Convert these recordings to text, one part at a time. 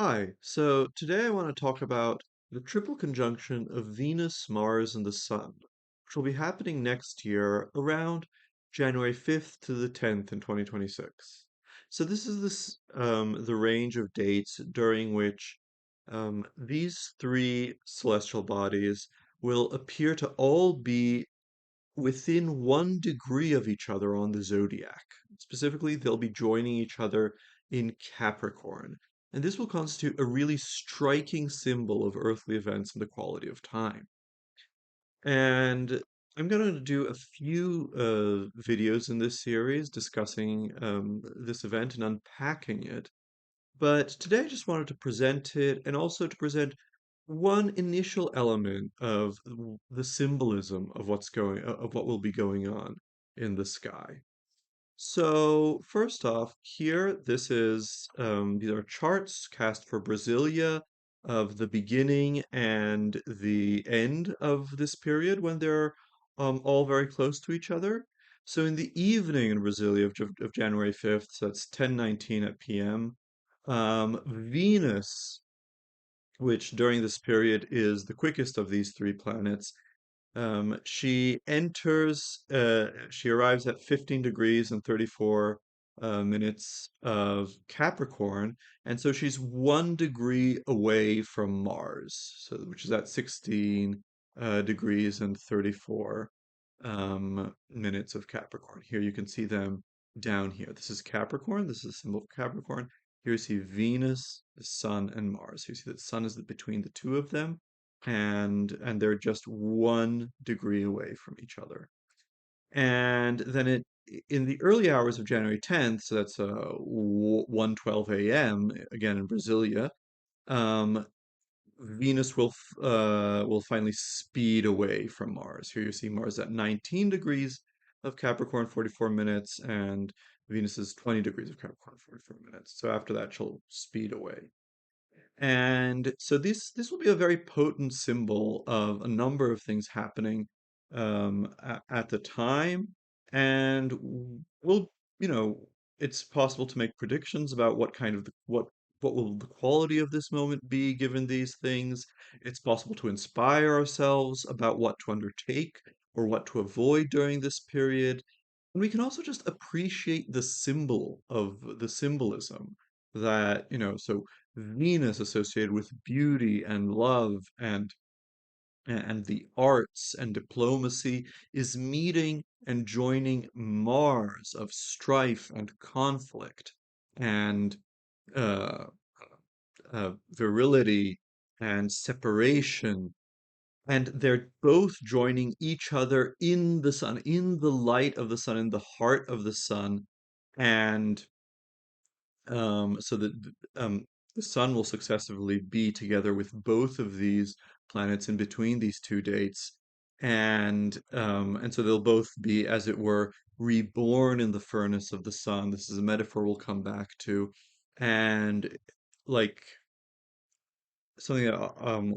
Hi, so today I want to talk about the triple conjunction of Venus, Mars, and the Sun, which will be happening next year around January 5th to the 10th in 2026. So this is the range of dates during which these three celestial bodies will appear to all be within 1 degree of each other on the zodiac. Specifically, they'll be joining each other in Capricorn. And this will constitute a really striking symbol of earthly events and the quality of time. And I'm going to do a few videos in this series discussing this event and unpacking it. But today I just wanted to present it and also to present one initial element of the symbolism of of what will be going on in the sky. So first off, here this is these are charts cast for Brasilia of the beginning and the end of this period when they're all very close to each other. So in the evening in Brasilia of January 5th, so that's 10:19 at p.m. Venus, which during this period is the quickest of these three planets, she arrives at 15 degrees and 34 minutes of Capricorn, and so she's 1 degree away from Mars, so which is at 16 degrees and 34 minutes of Capricorn. Here you can see them down here. This is Capricorn. This is a symbol of Capricorn. Here you see Venus, the Sun, and Mars. You see that the Sun is between the two of them, and they're just 1 degree away from each other. And then in the early hours of January 10th, so that's 1:12 a.m. again in Brasilia, um, Venus will finally speed away from Mars. Here you see Mars at 19 degrees of Capricorn, 44 minutes, and Venus is 20 degrees of Capricorn, 44 minutes. So after that, she'll speed away. And so this will be a very potent symbol of a number of things happening at the time, and we'll, you know, it's possible to make predictions about what kind of what will the quality of this moment be given these things. It's possible to inspire ourselves about what to undertake or what to avoid during this period. And we can also just appreciate the symbolism that, so Venus associated with beauty and love and the arts and diplomacy is meeting and joining Mars of strife and conflict and uh, virility and separation. And they're both joining each other in the sun, in the light of the sun, in the heart of the sun. And so that the sun will successively be together with both of these planets in between these two dates, and so they'll both be, as it were, reborn in the furnace of the sun. This is a metaphor we'll come back to, and like something that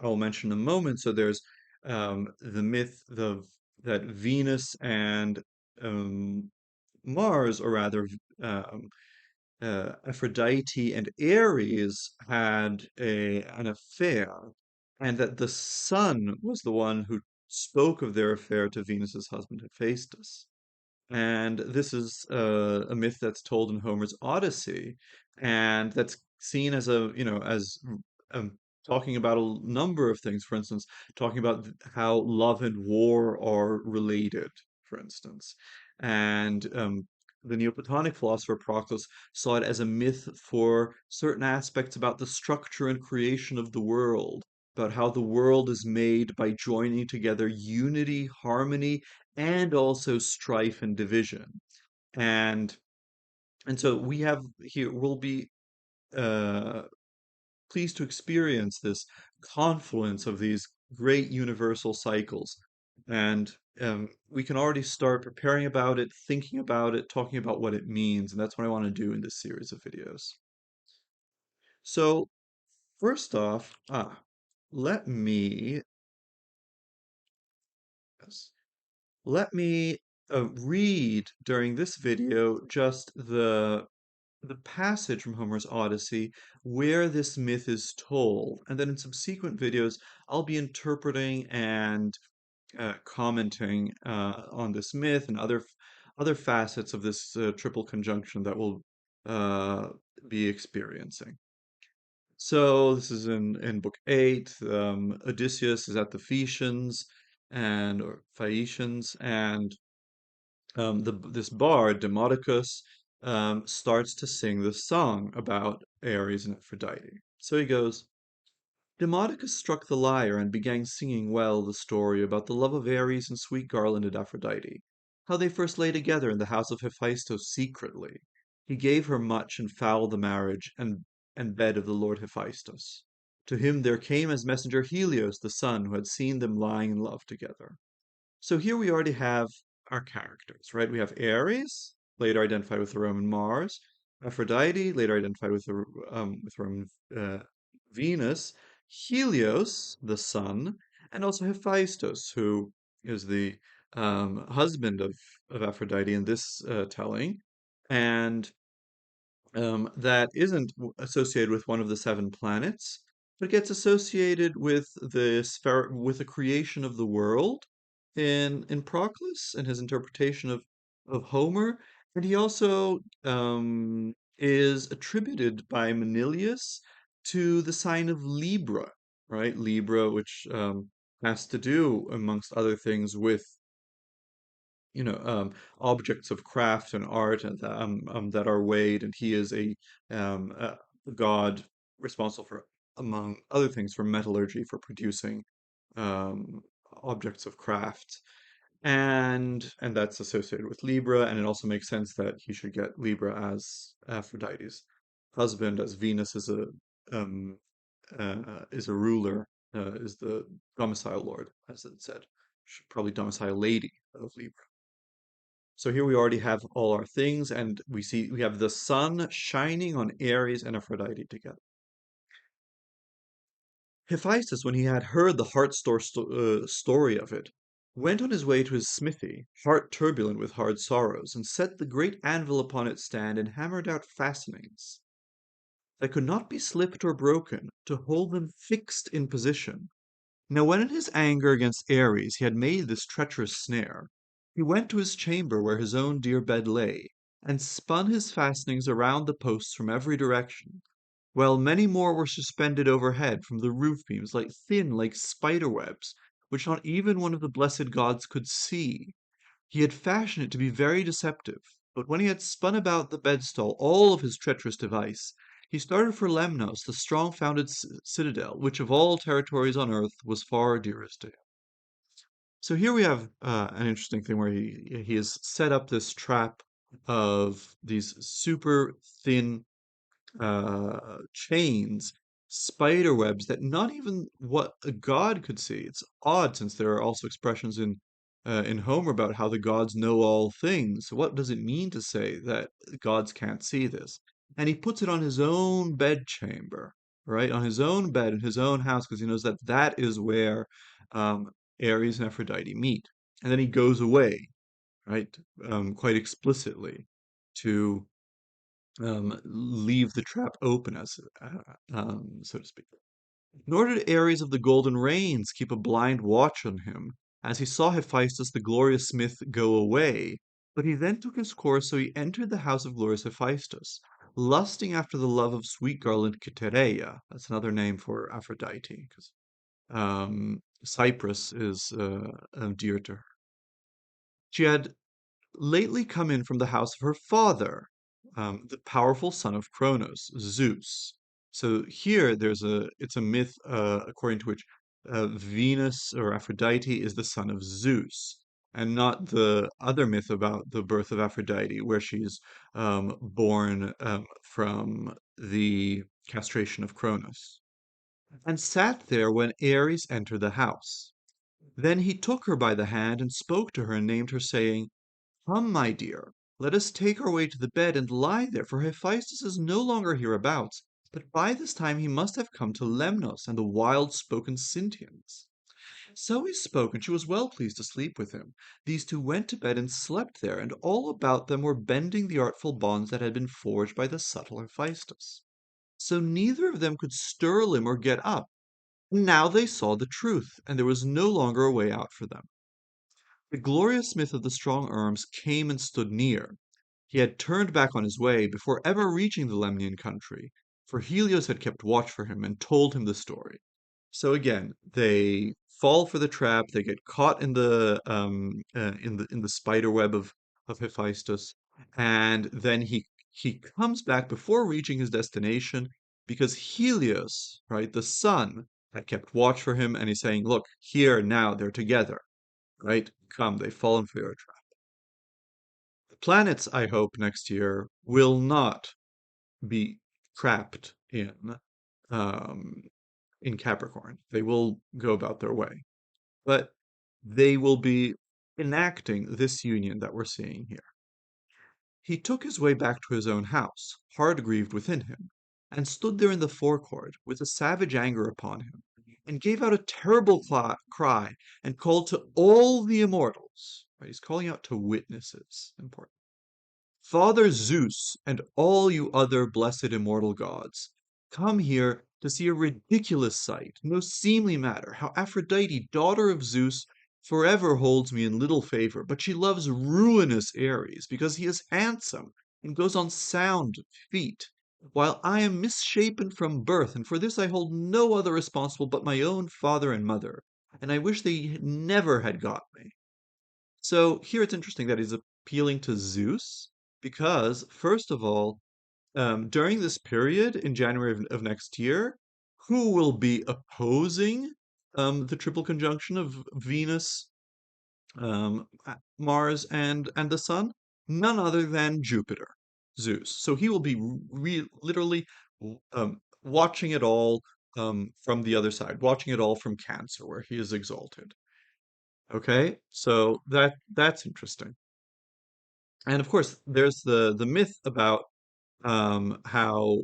I'll mention in a moment. So there's the myth of that Venus and um, Mars, or rather, um, Aphrodite and Ares had an affair, and that the sun was the one who spoke of their affair to Venus's husband Hephaestus. And this is a myth that's told in Homer's Odyssey, and that's seen as um, talking about a number of things. For instance, talking about how love and war are related, for instance. And the Neoplatonic philosopher Proclus saw it as a myth for certain aspects about the structure and creation of the world, about how the world is made by joining together unity, harmony, and also strife and division. And and so we have here we'll be uh, pleased to experience this confluence of these great universal cycles. And we can already start preparing about it, thinking about it, talking about what it means, and that's what I want to do in this series of videos. So first off, let me yes, let me read during this video just the passage from Homer's Odyssey where this myth is told. And then in subsequent videos, I'll be interpreting and commenting on this myth and other facets of this triple conjunction that we'll uh, be experiencing. So this is in book eight. Odysseus is at the Phaeacians and or Phaeacians, and this bard Demodocus starts to sing this song about Ares and Aphrodite. So he goes. Demodocus struck the lyre and began singing well the story about the love of Ares and sweet garlanded Aphrodite, how they first lay together in the house of Hephaestus secretly. He gave her much and foul the marriage and bed of the lord Hephaestus. To him there came as messenger Helios the sun who had seen them lying in love together. So here we already have our characters, right? We have Ares, later identified with the Roman Mars, Aphrodite, later identified with Roman Venus, Helios, the sun, and also Hephaestus, who is the husband of Aphrodite in this telling, and that isn't associated with one of the seven planets, but gets associated with with the creation of the world in Proclus and his interpretation of Homer, and he also is attributed by Manilius to the sign of Libra, right? Libra, which has to do, amongst other things, with objects of craft and art and that are weighed, and he is a god responsible for, among other things, for metallurgy, for producing um, objects of craft, and that's associated with Libra, and it also makes sense that he should get Libra as Aphrodite's husband, as Venus um, is a ruler, is the domicile lord, as it said, probably domicile lady of Libra. So here we already have all our things, and we have the sun shining on Ares and Aphrodite together. Hephaestus, when he had heard the story of it, went on his way to his smithy, heart turbulent with hard sorrows, and set the great anvil upon its stand and hammered out fastenings that could not be slipped or broken, to hold them fixed in position. Now when in his anger against Ares he had made this treacherous snare, he went to his chamber where his own dear bed lay, and spun his fastenings around the posts from every direction, while many more were suspended overhead from the roof beams like spider webs, which not even one of the blessed gods could see. He had fashioned it to be very deceptive, but when he had spun about the bedstall all of his treacherous device, he started for Lemnos, the strong founded citadel, which of all territories on earth was far dearest to him. So here we have an interesting thing where he has set up this trap of these super thin chains, spider webs that not even what a god could see. It's odd since there are also expressions in Homer about how the gods know all things. So what does it mean to say that gods can't see this? And he puts it on his own bedchamber, right? On his own bed in his own house, because he knows that that is where um, Ares and Aphrodite meet. And then he goes away, right? Quite explicitly to leave the trap open, as so to speak. Nor did Ares of the golden reins keep a blind watch on him, as he saw Hephaestus the glorious smith go away. But he then took his course, so he entered the house of glorious Hephaestus, lusting after the love of sweet garland Cytherea. That's another name for Aphrodite, because Cyprus is dear to her. She had lately come in from the house of her father, the powerful son of Cronos, Zeus. So here it's a myth according to which Venus or Aphrodite is the son of Zeus, and not the other myth about the birth of Aphrodite, where she's born from the castration of Cronos, and sat there when Ares entered the house. Then he took her by the hand and spoke to her and named her, saying, "Come, my dear, let us take our way to the bed and lie there, for Hephaestus is no longer hereabouts, but by this time he must have come to Lemnos and the wild spoken Sintians." So he spoke, and she was well pleased to sleep with him. These two went to bed and slept there, and all about them were bending the artful bonds that had been forged by the subtle Hephaestus. So neither of them could stir a limb or get up. Now they saw the truth, and there was no longer a way out for them. The glorious smith of the strong arms came and stood near. He had turned back on his way before ever reaching the Lemnian country, for Helios had kept watch for him and told him the story. So again, they fall for the trap. They get caught in the spider web of Hephaestus, and then he comes back before reaching his destination because Helios, right, the sun, had kept watch for him, and he's saying, "Look, here now they're together, right? Come, they've fallen for your trap." The planets, I hope, next year will not be trapped um, in Capricorn. They will go about their way, but they will be enacting this union that we're seeing here. He took his way back to his own house, hard grieved within him, and stood there in the forecourt with a savage anger upon him, and gave out a terrible cry, and called to all the immortals. Right? He's calling out to witnesses. Important. Father Zeus and all you other blessed immortal gods, come here to see a ridiculous sight, no seemly matter, how Aphrodite, daughter of Zeus, forever holds me in little favor, but she loves ruinous Ares, because he is handsome and goes on sound feet, while I am misshapen from birth, and for this I hold no other responsible but my own father and mother, and I wish they never had got me. So here it's interesting that he's appealing to Zeus because, first of all, during this period in January of next year, who will be opposing the triple conjunction of Venus, Mars, and the Sun? None other than Jupiter, Zeus. So he will be literally watching it all from the other side, watching it all from Cancer, where he is exalted. Okay, so that's interesting. And of course, there's the myth about how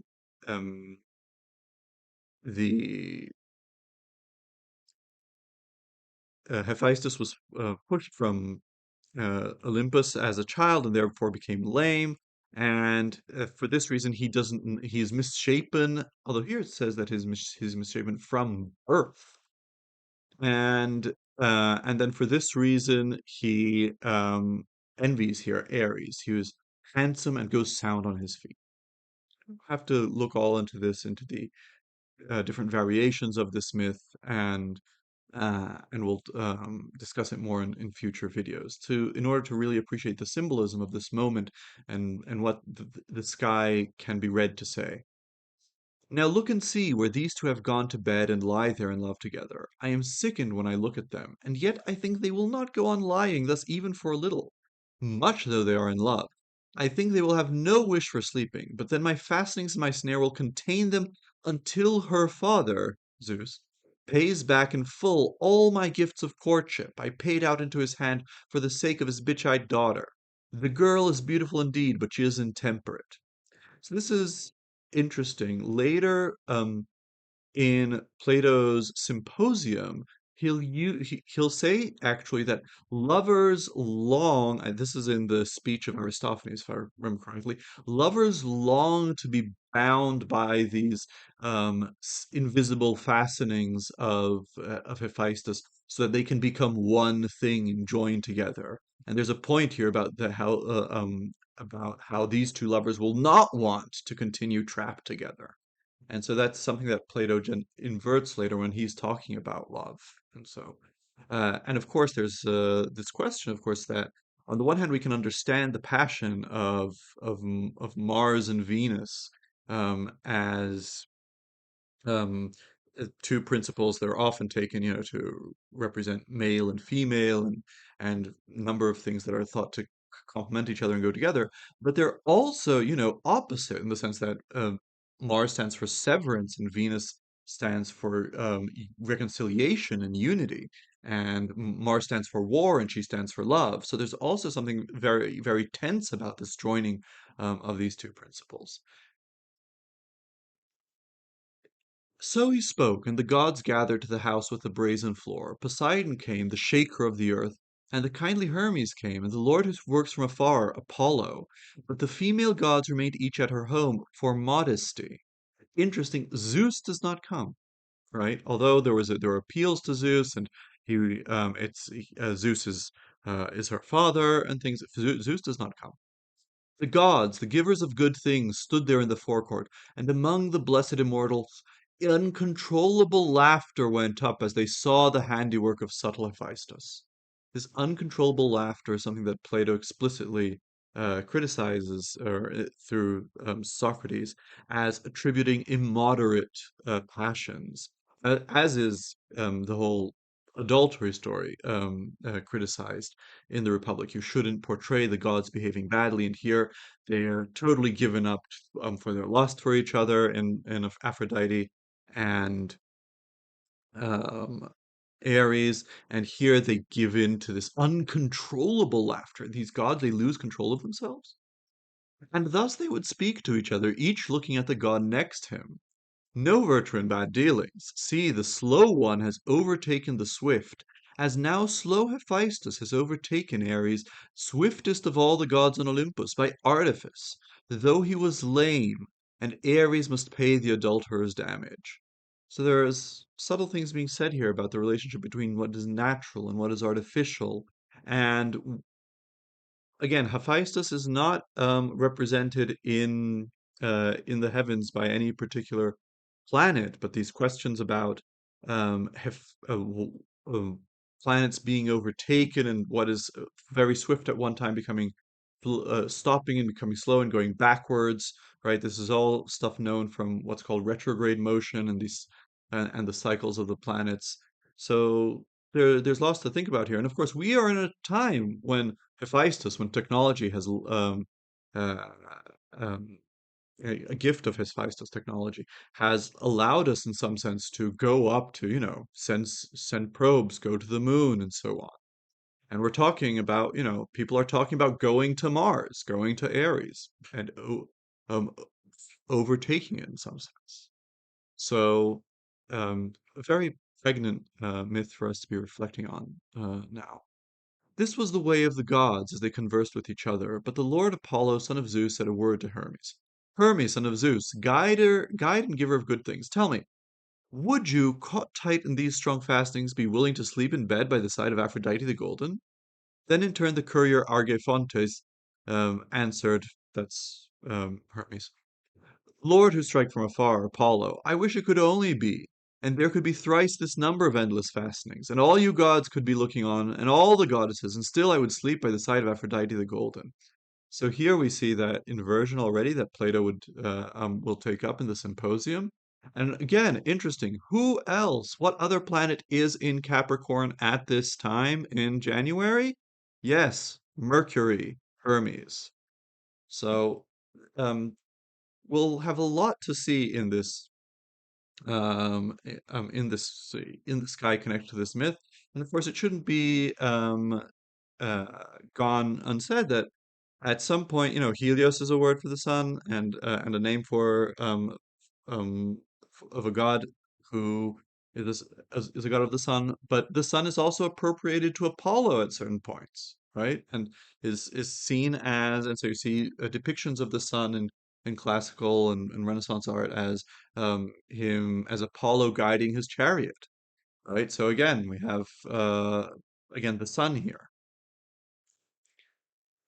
um, the Hephaestus was pushed from Olympus as a child and therefore became lame. And for this reason, he is misshapen. Although here it says that he's misshapen from birth. And then for this reason, he envies here Ares. He was handsome and goes sound on his feet. Have to look all into this, into the different variations of this myth, and we'll discuss it more in future videos. In order to really appreciate the symbolism of this moment and what the sky can be read to say. Now look and see where these two have gone to bed and lie there in love together. I am sickened when I look at them, and yet I think they will not go on lying thus even for a little. Much though they are in love, I think they will have no wish for sleeping, but then my fastenings and my snare will contain them until her father, Zeus, pays back in full all my gifts of courtship I paid out into his hand for the sake of his bitch-eyed daughter. The girl is beautiful indeed, but she is intemperate. So this is interesting. Later, in Plato's Symposium, he'll say actually that lovers long, this is in the speech of Aristophanes, if I remember correctly, lovers long to be bound by these invisible fastenings of Hephaestus, so that they can become one thing and join together. And there's a point here about how these two lovers will not want to continue trapped together. And so that's something that Plato inverts later when he's talking about love. And so, and of course, there's this question, of course, that on the one hand we can understand the passion of Mars and Venus as um, two principles that are often taken, to represent male and female, and a number of things that are thought to complement each other and go together. But they're also, opposite in the sense that Mars stands for severance and Venus stands for reconciliation and unity. And Mars stands for war and she stands for love. So there's also something very, very tense about this joining of these two principles. So he spoke, and the gods gathered to the house with the brazen floor. Poseidon came, the shaker of the earth, and the kindly Hermes came, and the Lord who works from afar, Apollo. But the female gods remained each at her home for modesty. Interesting, Zeus does not come, right? Although there were appeals to Zeus, and Zeus is her father and things. Zeus does not come. The gods, the givers of good things, stood there in the forecourt, and among the blessed immortals, uncontrollable laughter went up as they saw the handiwork of subtle Hephaestus. This uncontrollable laughter is something that Plato explicitly criticizes through Socrates as attributing immoderate passions, as is the whole adultery story criticized in the Republic. You shouldn't portray the gods behaving badly, and here they're totally given up for their lust for each other in Aphrodite and um, Ares, and here they give in to this uncontrollable laughter. These gods, they lose control of themselves, and thus they would speak to each other, each looking at the god next him. No virtue in bad dealings. See, the slow one has overtaken the swift, as now slow Hephaestus has overtaken Ares, swiftest of all the gods on Olympus, by artifice, though he was lame, and Ares must pay the adulterer's damage. So there's subtle things being said here about the relationship between what is natural and what is artificial. And again, Hephaestus is not represented in the heavens by any particular planet, but these questions about hef planets being overtaken and what is very swift at one time becoming stopping and becoming slow and going backwards, right? This is all stuff known from what's called retrograde motion and these and the cycles of the planets. So there's lots to think about here. And of course, we are in a time when Hephaestus, when technology has uh, um, a gift of Hephaestus technology, has allowed us in some sense to go up to, send probes, go to the moon, and so on. And we're talking about, people are talking about going to Mars, going to Ares, and um, overtaking it in some sense. So, a very pregnant myth for us to be reflecting on now. This was the way of the gods as they conversed with each other, but the Lord Apollo, son of Zeus, said a word to Hermes. Hermes, son of Zeus, guide and giver of good things, tell me, would you, caught tight in these strong fastings, be willing to sleep in bed by the side of Aphrodite the Golden? Then in turn the courier Argefontes answered, that's Hermes, Lord who strike from afar, Apollo, I wish it could only be, and there could be thrice this number of endless fastenings, and all you gods could be looking on, and all the goddesses, and still I would sleep by the side of Aphrodite the Golden. So here we see that inversion already that Plato will take up in the Symposium. And again, interesting. Who else? What other planet is in Capricorn at this time in January? Yes, Mercury, Hermes. So um, we'll have a lot to see in this in the sky connected to this myth. And of course, it shouldn't be uh, gone unsaid that at some point, Helios is a word for the sun and a name for um of a god who is a god of the sun, but the sun is also appropriated to Apollo at certain points, right? And is seen as, and so you see depictions of the sun in classical and Renaissance art as him as Apollo guiding his chariot, right? So again, we have again the sun here.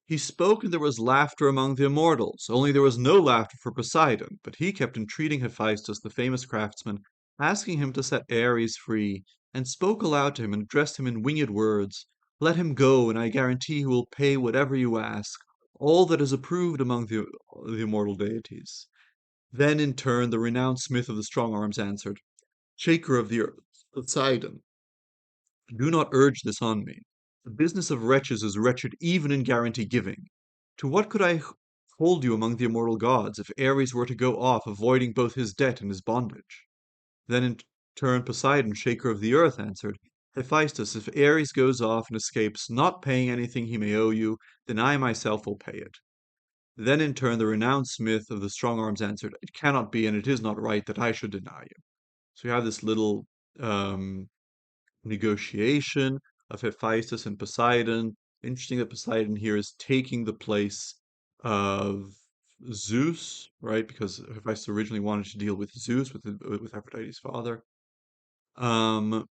He spoke, and there was laughter among the immortals, only there was no laughter for Poseidon, but he kept entreating Hephaestus, the famous craftsman, asking him to set Ares free, and spoke aloud to him and addressed him in winged words. Let him go, and I guarantee he will pay whatever you ask, all that is approved among the immortal deities. Then in turn the renowned smith of the strong arms answered, Shaker of the earth, Poseidon, do not urge this on me. The business of wretches is wretched even in guarantee giving. To what could I hold you among the immortal gods if Ares were to go off, avoiding both his debt and his bondage? Then in turn Poseidon, shaker of the earth, answered, Hephaestus, if Ares goes off and escapes, not paying anything he may owe you, then I myself will pay it. Then in turn the renowned smith of the strong arms answered, It cannot be, and it is not right that I should deny you. So you have this little um, negotiation of Hephaestus and Poseidon. Interesting that Poseidon here is taking the place of Zeus, right? Because Hephaestus originally wanted to deal with Zeus, with Aphrodite's father. Um,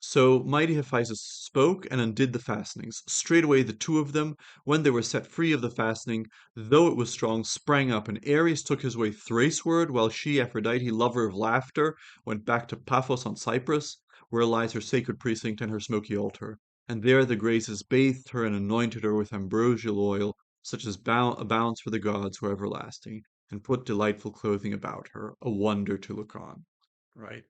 so mighty Hephaestus spoke and undid the fastenings. Straightway the two of them, when they were set free of the fastening, though it was strong, sprang up, and Ares took his way Thraceward, while she, Aphrodite, lover of laughter, went back to Paphos on Cyprus, where lies her sacred precinct and her smoky altar. And there the Graces bathed her and anointed her with ambrosial oil, such as abounds for the gods who are everlasting, and put delightful clothing about her, a wonder to look on. Right.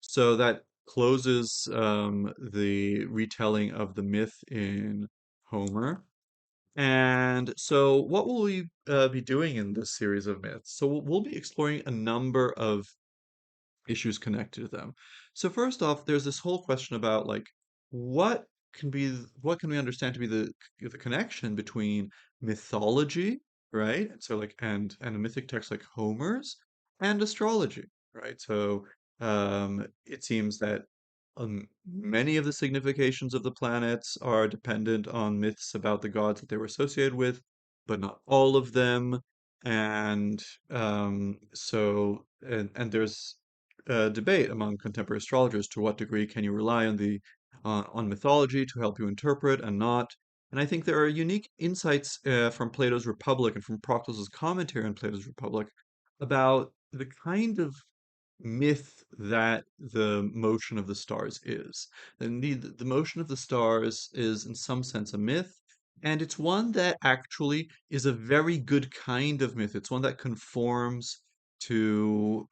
So that closes the retelling of the myth in Homer. And so, what will we be doing in this series of myths? So, we'll be exploring a number of issues connected to them. So first off, there's this whole question about like what what can we understand to be the connection between mythology, right? So like and a mythic text like Homer's and astrology, right? So it seems that many of the significations of the planets are dependent on myths about the gods that they were associated with, but not all of them. And and there's debate among contemporary astrologers to what degree can you rely on the on mythology to help you interpret and not. And I think there are unique insights from Plato's Republic and from Proclus's commentary on Plato's Republic about the kind of myth that the motion of the stars is. Indeed, the motion of the stars is in some sense a myth, and it's one that actually is a very good kind of myth. It's one that conforms to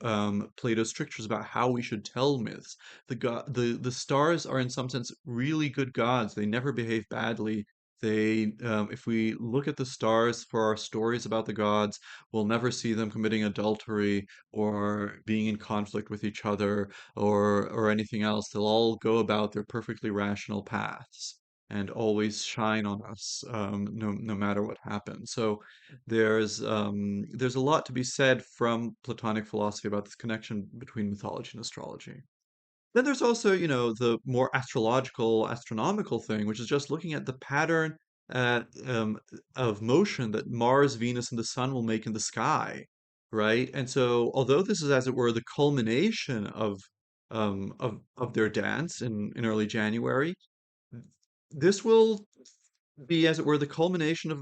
Plato's strictures about how we should tell myths. The stars are in some sense really good gods. They never behave badly. If we look at the stars for our stories about the gods, we'll never see them committing adultery or being in conflict with each other or anything else. They'll all go about their perfectly rational paths and always shine on us, no matter what happens. So there's a lot to be said from Platonic philosophy about this connection between mythology and astrology. Then there's also, the more astrological, astronomical thing, which is just looking at the pattern of motion that Mars, Venus, and the Sun will make in the sky, right? And so, although this is, as it were, the culmination of their dance in early January, this will be, as it were, the culmination of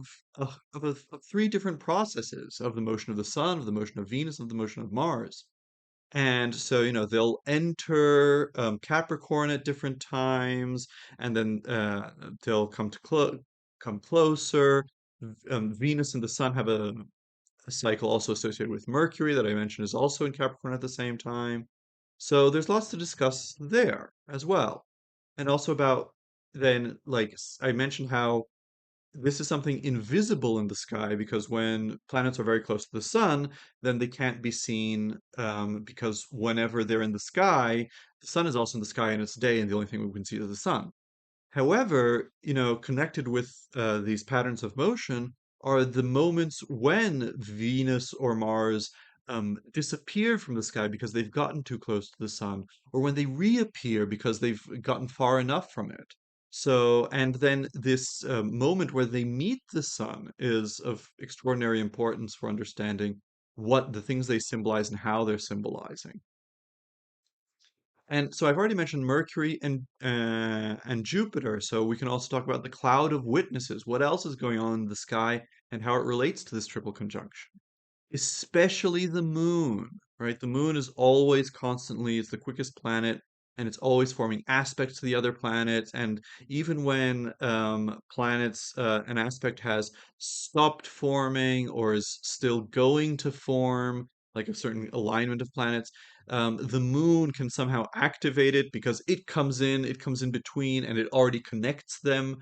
three different processes of the motion of the Sun, of the motion of Venus, of the motion of Mars. And so, they'll enter Capricorn at different times, and then they'll come closer. Venus and the Sun have a cycle also associated with Mercury that I mentioned is also in Capricorn at the same time. So there's lots to discuss there as well. And also about then, like I mentioned how this is something invisible in the sky because when planets are very close to the sun, then they can't be seen because whenever they're in the sky, the sun is also in the sky and it's day, and the only thing we can see is the sun. However, connected with these patterns of motion are the moments when Venus or Mars disappear from the sky because they've gotten too close to the sun, or when they reappear because they've gotten far enough from it. So, and then this moment where they meet the sun is of extraordinary importance for understanding what the things they symbolize and how they're symbolizing. And so I've already mentioned Mercury and Jupiter. So we can also talk about the cloud of witnesses. What else is going on in the sky and how it relates to this triple conjunction? Especially the moon, right? The moon is always constantly, it's the quickest planet, and it's always forming aspects to the other planets. And even when an aspect has stopped forming or is still going to form, like a certain alignment of planets, the moon can somehow activate it because it comes in between, and it already connects them,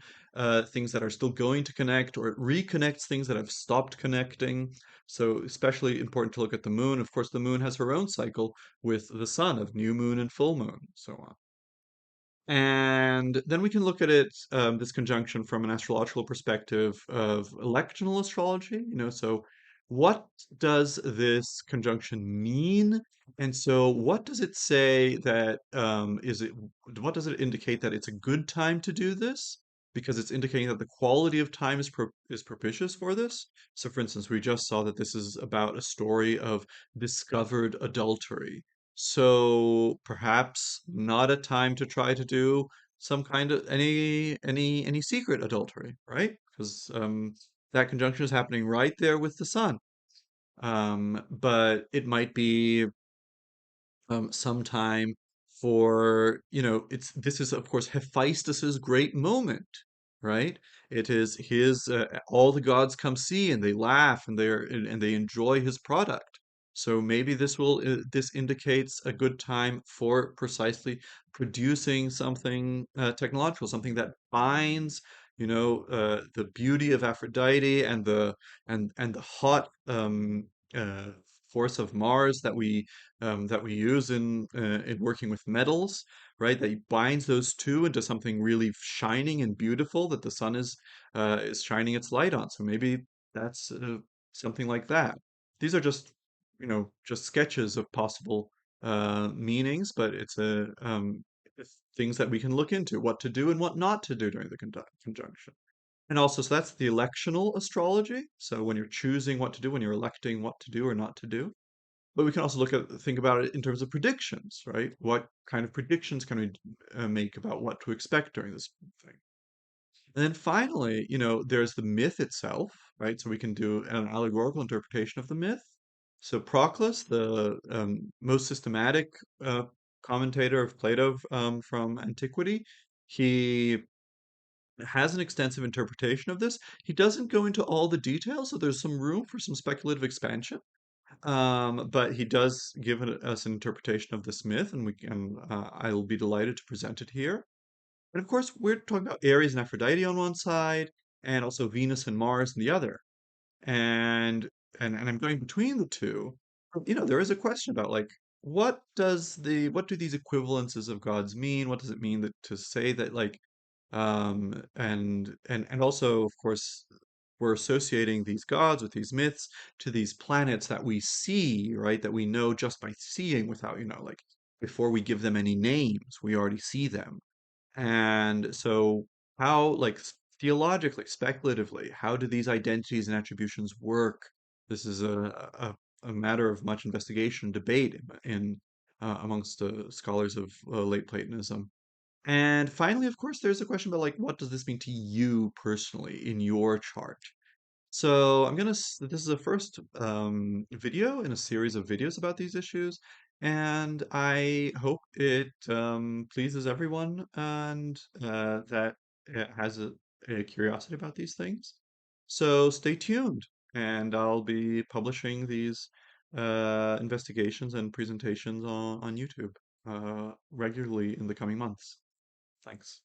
things that are still going to connect, or it reconnects things that have stopped connecting. So especially important to look at the moon. Of course, the moon has her own cycle with the sun of new moon and full moon, so on. And then we can look at it, this conjunction from an astrological perspective of electional astrology. So what does this conjunction mean? And so, what does it say that is it? What does it indicate that it's a good time to do this? Because it's indicating that the quality of time is propitious for this. So, for instance, we just saw that this is about a story of discovered adultery. So, perhaps not a time to try to do some kind of any secret adultery, right? Because that conjunction is happening right there with the sun. But it might be some time for, it's this is of course Hephaestus's great moment, right? It is his all the gods come see and they laugh and they enjoy his product. So maybe this indicates a good time for precisely producing something technological, something that binds, the beauty of Aphrodite and the hot uh, force of Mars that we use in working with metals, right? That binds those two into something really shining and beautiful that the sun is shining its light on. So maybe that's something like that. These are just sketches of possible meanings, but it's things that we can look into, what to do and what not to do during the conjunction. And also, so that's the electional astrology. So when you're choosing what to do, when you're electing what to do or not to do. But we can also think about it in terms of predictions, right? What kind of predictions can we make about what to expect during this thing? And then finally, there's the myth itself, right? So we can do an allegorical interpretation of the myth. So Proclus, the most systematic commentator of Plato from antiquity, he has an extensive interpretation of this. He doesn't go into all the details, so there's some room for some speculative expansion. But he does give us an interpretation of this myth, and I'll be delighted to present it here. And of course, we're talking about Ares and Aphrodite on one side, and also Venus and Mars on the other. And and I'm going between the two. There is a question about like what do these equivalences of gods mean? What does it mean to say that like and also of course we're associating these gods with these myths to these planets that we see, right? That we know just by seeing without, like before we give them any names, we already see them. And so, how, like, theologically, speculatively, how do these identities and attributions work? This is a matter of much investigation and debate amongst scholars of late Platonism. And finally, of course, there's a question about, like, what does this mean to you personally in your chart? So this is the first video in a series of videos about these issues, and I hope it pleases everyone and that it has a curiosity about these things. So stay tuned, and I'll be publishing these investigations and presentations on YouTube regularly in the coming months. Thanks.